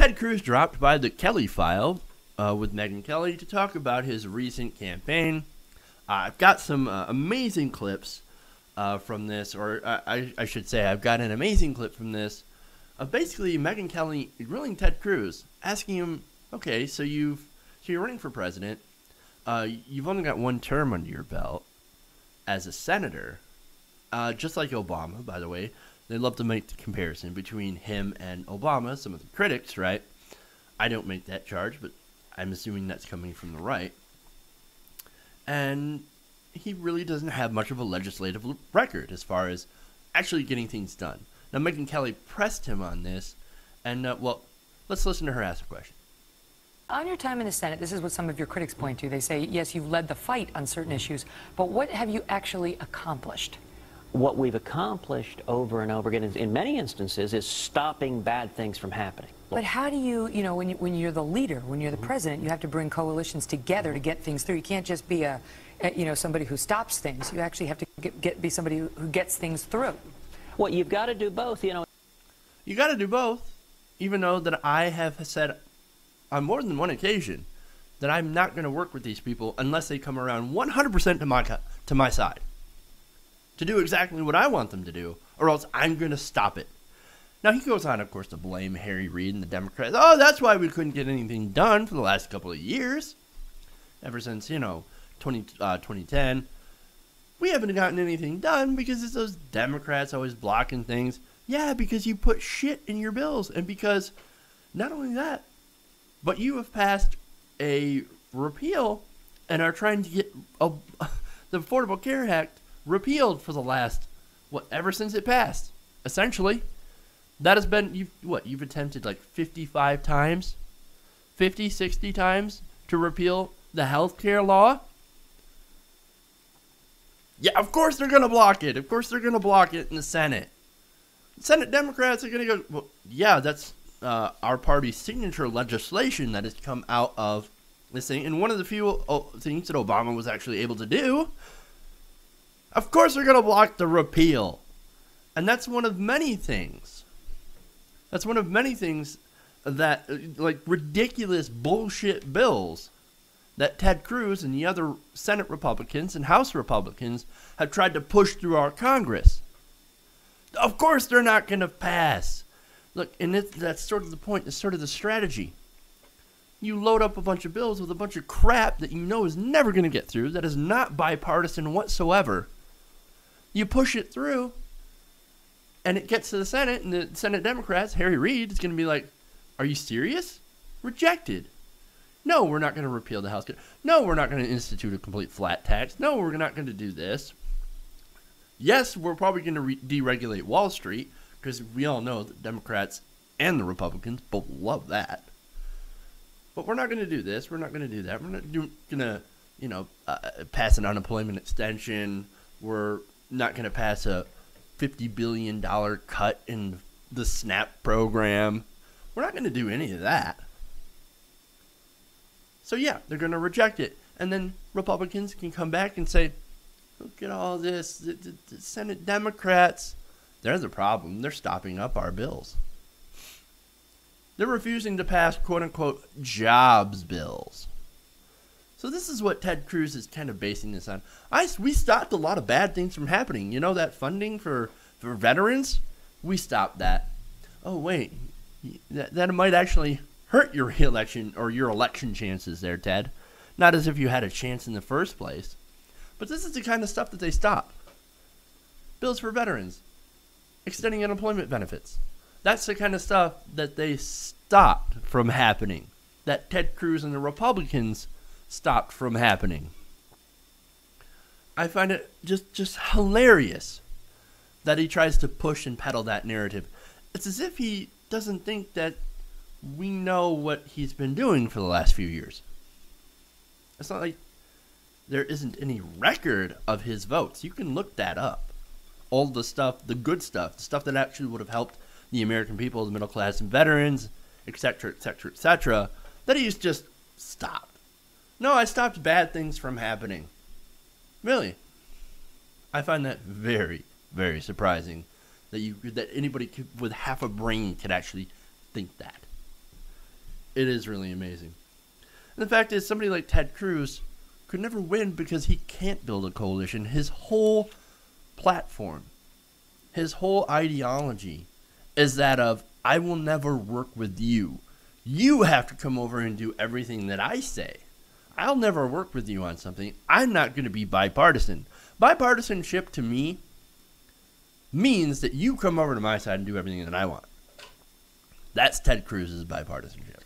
Ted Cruz dropped by the Kelly file with Megyn Kelly to talk about his recent campaign. I've got some amazing clips from this, or I should say I've got an amazing clip from this of basically Megyn Kelly grilling Ted Cruz, asking him, okay, so you're running for president. You've only got one term under your belt as a senator, just like Obama, by the way. They love to make the comparison between him and Obama, some of the critics, right? I don't make that charge, but I'm assuming that's coming from the right. And he really doesn't have much of a legislative record as far as actually getting things done. Now, Megyn Kelly pressed him on this, and, well, let's listen to her ask a question. On your time in the Senate, this is what some of your critics point to. They say, yes, you've led the fight on certain issues, but what have you actually accomplished? What we've accomplished over and over again in many instances is stopping bad things from happening. But how do you, when you're the leader, when you're the president, you have to bring coalitions together to get things through. You can't just be somebody who stops things. You actually have to be somebody who gets things through. Well, you've got to do both, You got to do both, even though that I have said on more than one occasion that I'm not going to work with these people unless they come around 100% to my side to do exactly what I want them to do, or else I'm going to stop it. Now, he goes on, of course, to blame Harry Reid and the Democrats. Oh, that's why we couldn't get anything done for the last couple of years. Ever since, 2010. We haven't gotten anything done because it's those Democrats always blocking things. Yeah, because you put shit in your bills. And because, not only that, but you have passed a repeal and are trying to get the Affordable Care Act repealed for the last, ever since it passed. Essentially, that has been, you've attempted like 55 times, 50, 60 times to repeal the health care law. Yeah, of course they're going to block it. Of course they're going to block it in the Senate. Senate Democrats are going to go, well, yeah, that's our party's signature legislation that has come out of this thing. And one of the few things that Obama was actually able to do, of course they're going to block the repeal. And that's one of many things. That's one of many things that, like, ridiculous bullshit bills that Ted Cruz and the other Senate Republicans and House Republicans have tried to push through our Congress. Of course they're not going to pass. Look, and that's sort of the point. That's sort of the strategy. You load up a bunch of bills with a bunch of crap that you know is never going to get through, that is not bipartisan whatsoever. You push it through, and it gets to the Senate, and the Senate Democrats, Harry Reid, is going to be like, are you serious? Rejected. No, we're not going to repeal the health care. No, we're not going to institute a complete flat tax. No, we're not going to do this. Yes, we're probably going to deregulate Wall Street, because we all know that Democrats and the Republicans both love that. But we're not going to do this. We're not going to do that. We're not going to, pass an unemployment extension. We're not going to pass a $50 billion cut in the SNAP program. We're not going to do any of that. So yeah, they're going to reject it. And then Republicans can come back and say, look at all this. The Senate Democrats, they're the problem. They're stopping up our bills. They're refusing to pass quote-unquote jobs bills. So this is what Ted Cruz is kind of basing this on. We stopped a lot of bad things from happening. You know, that funding for veterans? We stopped that. Oh, wait. That might actually hurt your re-election or your election chances there, Ted. Not as if you had a chance in the first place. But this is the kind of stuff that they stopped. Bills for veterans. Extending unemployment benefits. That's the kind of stuff that they stopped from happening. That Ted Cruz and the Republicans stopped from happening. I find it just hilarious that he tries to push and peddle that narrative. It's as if he doesn't think that we know what he's been doing for the last few years. It's not like there isn't any record of his votes. You can look that up. All the stuff, the good stuff, the stuff that actually would have helped the American people, the middle class and veterans, etc., etc., etc., that he's just stopped. No, I stopped bad things from happening. Really. I find that very, very surprising that anybody with half a brain could actually think that. It is really amazing. And the fact is, somebody like Ted Cruz could never win because he can't build a coalition. His whole platform, his whole ideology is that of, I will never work with you. You have to come over and do everything that I say. I'll never work with you on something. I'm not going to be bipartisan. Bipartisanship to me means that you come over to my side and do everything that I want. That's Ted Cruz's bipartisanship.